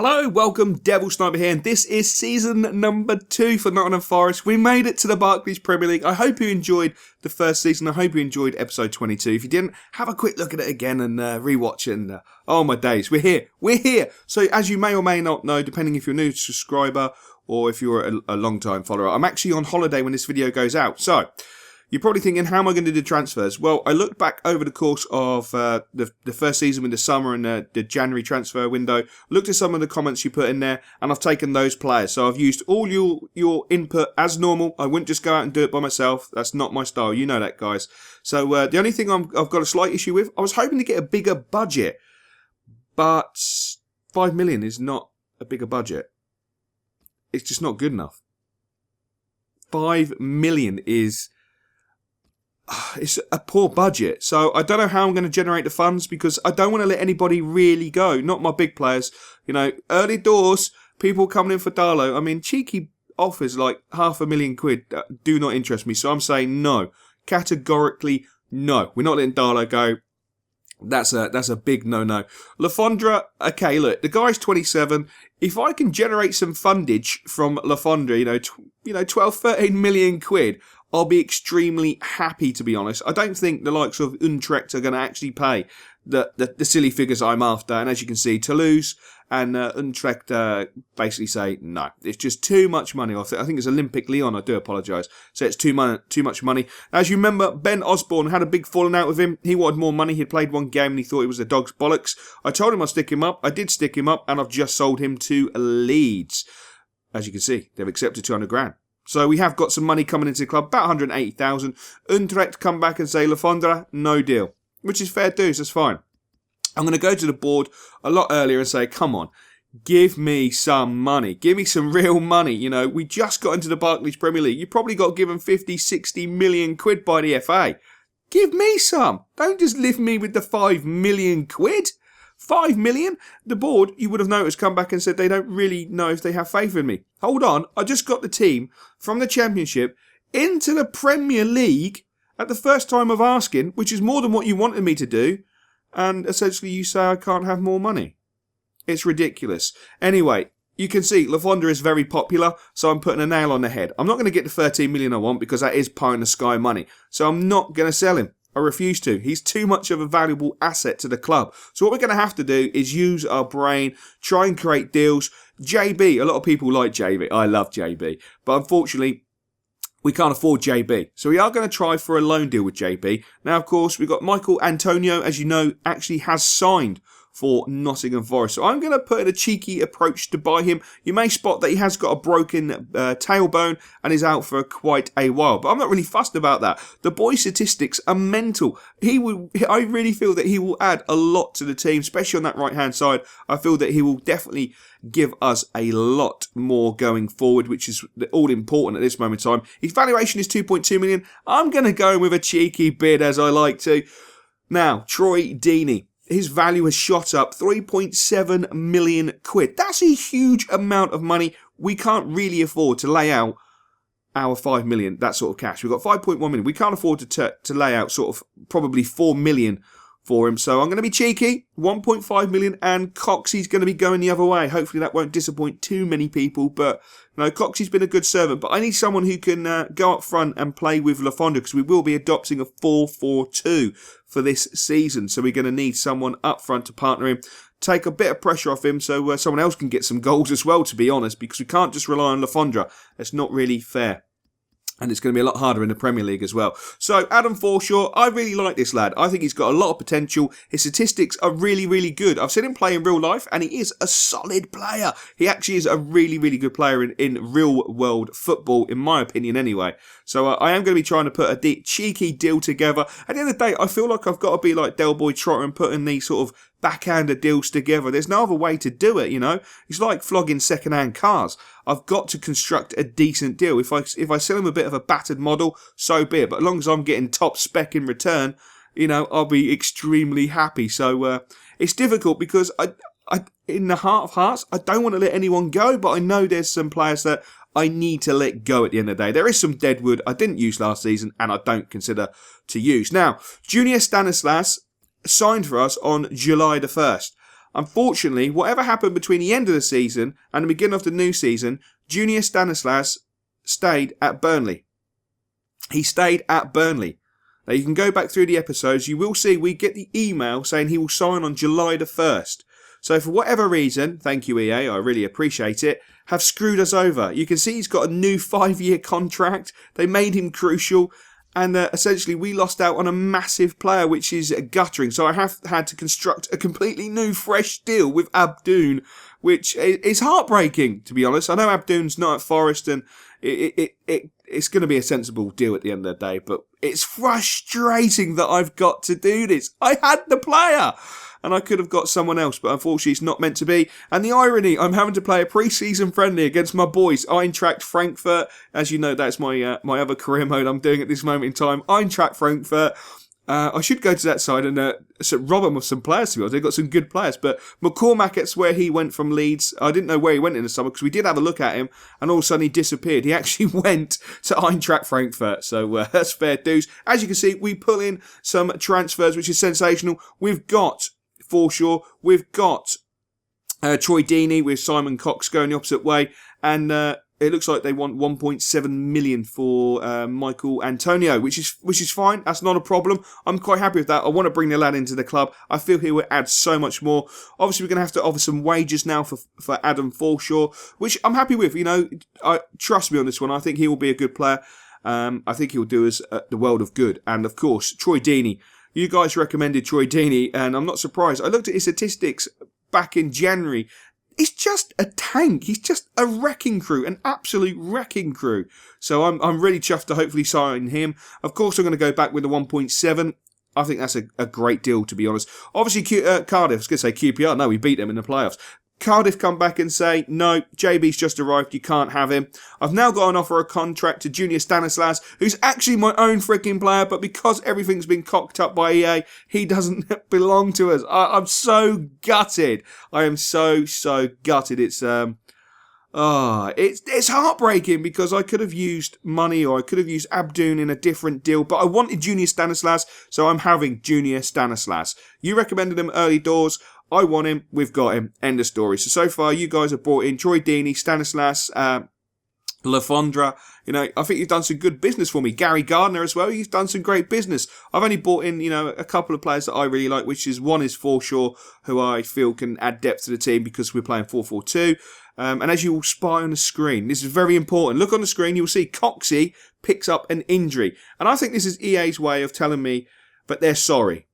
Hello, welcome, Devil Sniper here, and this is season number 2 for Nottingham Forest. We made it to the Barclays Premier League. I hope you enjoyed the first season. I hope you enjoyed episode 22. If you didn't, have a quick look at it again and rewatch it. And oh my days, we're here. So as you may or may not know, depending if you're a new subscriber or if you're a long-time follower, I'm actually on holiday when this video goes out. So you're probably thinking, how am I going to do transfers? Well, I looked back over the course of the first season with the summer and the January transfer window, looked at some of the comments you put in there, and I've taken those players. So I've used all your input as normal. I wouldn't just go out and do it by myself. That's not my style. You know that, guys. So the only thing I've got a slight issue with, I was hoping to get a bigger budget, but 5 million is not a bigger budget. It's just not good enough. 5 million is... it's a poor budget, so I don't know how I'm going to generate the funds because I don't want to let anybody really go, not my big players. You know, early doors, people coming in for Darlow. I mean, cheeky offers like £500,000 do not interest me, so I'm saying no. Categorically, no. We're not letting Darlow go. That's a big no-no. Lafondra, okay, look, the guy's 27. If I can generate some fundage from Lafondra, 12, 13 million quid, I'll be extremely happy, to be honest. I don't think the likes of Utrecht are going to actually pay the silly figures I'm after. And as you can see, Toulouse and Utrecht basically say, no, it's just too much money. I think it's Olympic Lyon, I do apologise. So it's too much money. As you remember, Ben Osborne had a big falling out with him. He wanted more money. He'd played one game and he thought it was the dog's bollocks. I told him I'd stick him up. I did stick him up, and I've just sold him to Leeds. As you can see, they've accepted 200 grand. So we have got some money coming into the club, about 180,000. Utrecht come back and say, Lafondra, no deal. Which is fair dues, that's fine. I'm going to go to the board a lot earlier and say, come on, give me some money. Give me some real money. You know, we just got into the Barclays Premier League. You probably got given 50, 60 million quid by the FA. Give me some. Don't just leave me with the 5 million quid. 5 million? The board, you would have noticed, come back and said they don't really know if they have faith in me. Hold on, I just got the team from the Championship into the Premier League at the first time of asking, which is more than what you wanted me to do, and essentially you say I can't have more money. It's ridiculous. Anyway, you can see Lafondra is very popular, so I'm putting a nail on the head. I'm not going to get the 13 million I want because that is pie in the sky money, so I'm not going to sell him. I refuse to. He's too much of a valuable asset to the club. So what we're going to have to do is use our brain, try and create deals. JB, a lot of people like JB. I love JB. But unfortunately, we can't afford JB. So we are going to try for a loan deal with JB. Now, of course, we've got Michael Antonio, as you know, actually has signed for Nottingham Forest. So I'm going to put in a cheeky approach to buy him. You may spot that he has got a broken tailbone and is out for quite a while. But I'm not really fussed about that. The boy's statistics are mental. I really feel that he will add a lot to the team, especially on that right-hand side. I feel that he will definitely give us a lot more going forward, which is all important at this moment in time. His valuation is 2.2 million. I'm going to go with a cheeky bid, as I like to. Now, Troy Deeney. His value has shot up 3.7 million quid. That's a huge amount of money. We can't really afford to lay out our 5 million, that sort of cash. We've got 5.1 million. We can't afford to lay out sort of probably 4 million for him. So I'm going to be cheeky, 1.5 million, and Coxey's going to be going the other way. Hopefully that won't disappoint too many people, but Coxey's been a good servant. But I need someone who can go up front and play with Lafondra, because we will be adopting a 4-4-2 for this season. So we're going to need someone up front to partner him, take a bit of pressure off him so someone else can get some goals as well, to be honest, because we can't just rely on Lafondra. That's not really fair. And it's going to be a lot harder in the Premier League as well. So, Adam Forshaw, I really like this lad. I think he's got a lot of potential. His statistics are really, really good. I've seen him play in real life, and he is a solid player. He actually is a really, really good player in real-world football, in my opinion anyway. So, I am going to be trying to put a cheeky deal together. At the end of the day, I feel like I've got to be like Del Boy Trotter and putting these sort of backhander deals together. There's no other way to do it, you know. It's like flogging second-hand cars. I've got to construct a decent deal. If I sell him a bit of a battered model, so be it. But as long as I'm getting top spec in return, I'll be extremely happy. So it's difficult because I in the heart of hearts, I don't want to let anyone go, but I know there's some players that I need to let go at the end of the day. There is some deadwood I didn't use last season and I don't consider to use. Now, Junior Stanislas signed for us on July the 1st. Unfortunately, whatever happened between the end of the season and the beginning of the new season, Junior Stanislas stayed at Burnley. He stayed at Burnley. Now, you can go back through the episodes. You will see we get the email saying he will sign on July the 1st. So for whatever reason, thank you EA, I really appreciate it, have screwed us over. You can see he's got a new 5-year contract. They made him crucial. And essentially we lost out on a massive player, which is guttering. So I have had to construct a completely new, fresh deal with Abdoun, which is heartbreaking, to be honest. I know Abdoun's not at Forest and it's going to be a sensible deal at the end of the day. But it's frustrating that I've got to do this. I had the player and I could have got someone else, but unfortunately it's not meant to be. And the irony, I'm having to play a pre-season friendly against my boys, Eintracht Frankfurt. As you know, that's my other career mode I'm doing at this moment in time. Eintracht Frankfurt. I should go to that side and rob them of some players, to be honest. They've got some good players. But McCormack, that's where he went from Leeds. I didn't know where he went in the summer because we did have a look at him and all of a sudden he disappeared. He actually went to Eintracht Frankfurt. So that's fair dues. As you can see, we pull in some transfers, which is sensational. We've got Forshaw. We've got Troy Deeney with Simon Cox going the opposite way. And it looks like they want 1.7 million for Michael Antonio, which is fine. That's not a problem. I'm quite happy with that. I want to bring the lad into the club. I feel he will add so much more. Obviously, we're going to have to offer some wages now for Adam Forshaw, which I'm happy with. You know, trust me on this one. I think he will be a good player. I think he'll do us the world of good. And of course, Troy Deeney. You guys recommended Troy Deeney, and I'm not surprised. I looked at his statistics back in January. He's just a tank. He's just a wrecking crew, an absolute wrecking crew. So I'm really chuffed to hopefully sign him. Of course, I'm going to go back with the 1.7. I think that's a great deal, to be honest. Obviously, Cardiff, I was going to say QPR. No, we beat them in the playoffs. Cardiff come back and say, no, JB's just arrived, you can't have him. I've now got an offer a contract to Junior Stanislas, who's actually my own freaking player, but because everything's been cocked up by EA, he doesn't belong to us. I'm so gutted. I am so gutted. It's heartbreaking because I could have used money or I could have used Abdoun in a different deal, but I wanted Junior Stanislas, so I'm having Junior Stanislas. You recommended him early doors. I want him. We've got him. End of story. So far, you guys have brought in Troy Deeney, Stanislas, Lafondra. You know, I think you've done some good business for me. Gary Gardner as well. You've done some great business. I've only brought in, a couple of players that I really like, which is one is Forshaw, who I feel can add depth to the team because we're playing 4-4-2. And as you will spy on the screen, this is very important. Look on the screen, you'll see Coxey picks up an injury. And I think this is EA's way of telling me, but they're sorry.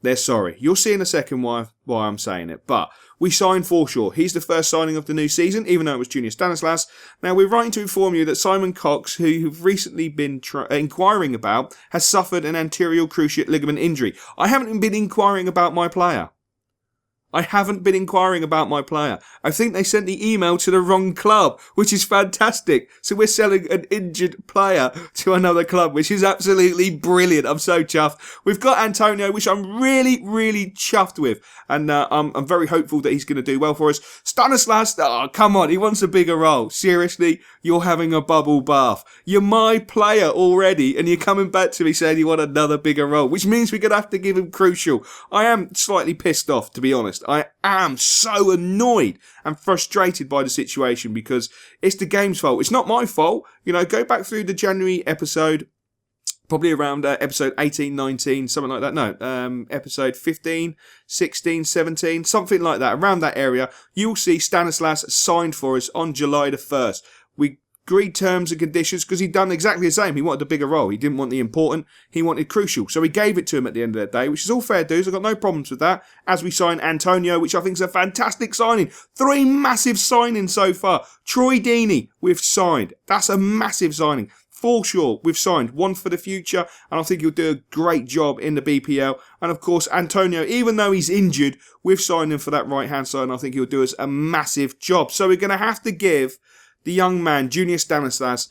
They're sorry. You'll see in a second why I'm saying it. But we signed Forshaw. He's the first signing of the new season, even though it was Junior Stanislas. Now, we're writing to inform you that Simon Cox, who you've recently been inquiring about, has suffered an anterior cruciate ligament injury. I haven't been inquiring about my player. I think they sent the email to the wrong club, which is fantastic. So we're selling an injured player to another club, which is absolutely brilliant. I'm so chuffed. We've got Antonio, which I'm really chuffed with. And I'm very hopeful that he's going to do well for us. Stanislas, oh, come on. He wants a bigger role. Seriously, you're having a bubble bath. You're my player already, and you're coming back to me saying you want another bigger role, which means we're going to have to give him crucial. I am slightly pissed off, to be honest. I am so annoyed and frustrated by the situation because it's the game's fault. It's not my fault. Go back through the January episode, probably around episode 18, 19, something like that. No, episode 15, 16, 17, something like that. Around that area, you'll see Stanislas signed for us on July the 1st. We agreed terms and conditions because he'd done exactly the same. He wanted a bigger role. He didn't want the important. He wanted crucial. So we gave it to him at the end of the day, which is all fair dues. I've got no problems with that. As we sign Antonio, which I think is a fantastic signing. 3 massive signings so far. Troy Deeney, we've signed. That's a massive signing. Forshaw, we've signed. One for the future, and I think he'll do a great job in the BPL. And of course, Antonio, even though he's injured, we've signed him for that right-hand side, and I think he'll do us a massive job. So we're going to have to give the young man, Junior Stanislas,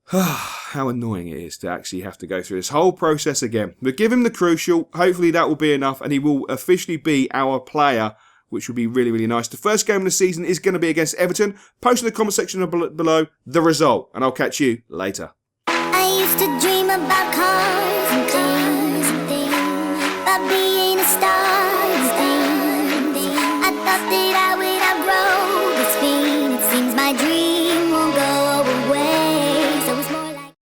how annoying it is to actually have to go through this whole process again. But give him the crucial. Hopefully that will be enough, and he will officially be our player, which will be really nice. The first game of the season is going to be against Everton. Post in the comment section below the result, and I'll catch you later. I used to dream about cars and things, about being a star and things. thought that I would outgrow this pain. It seems my dream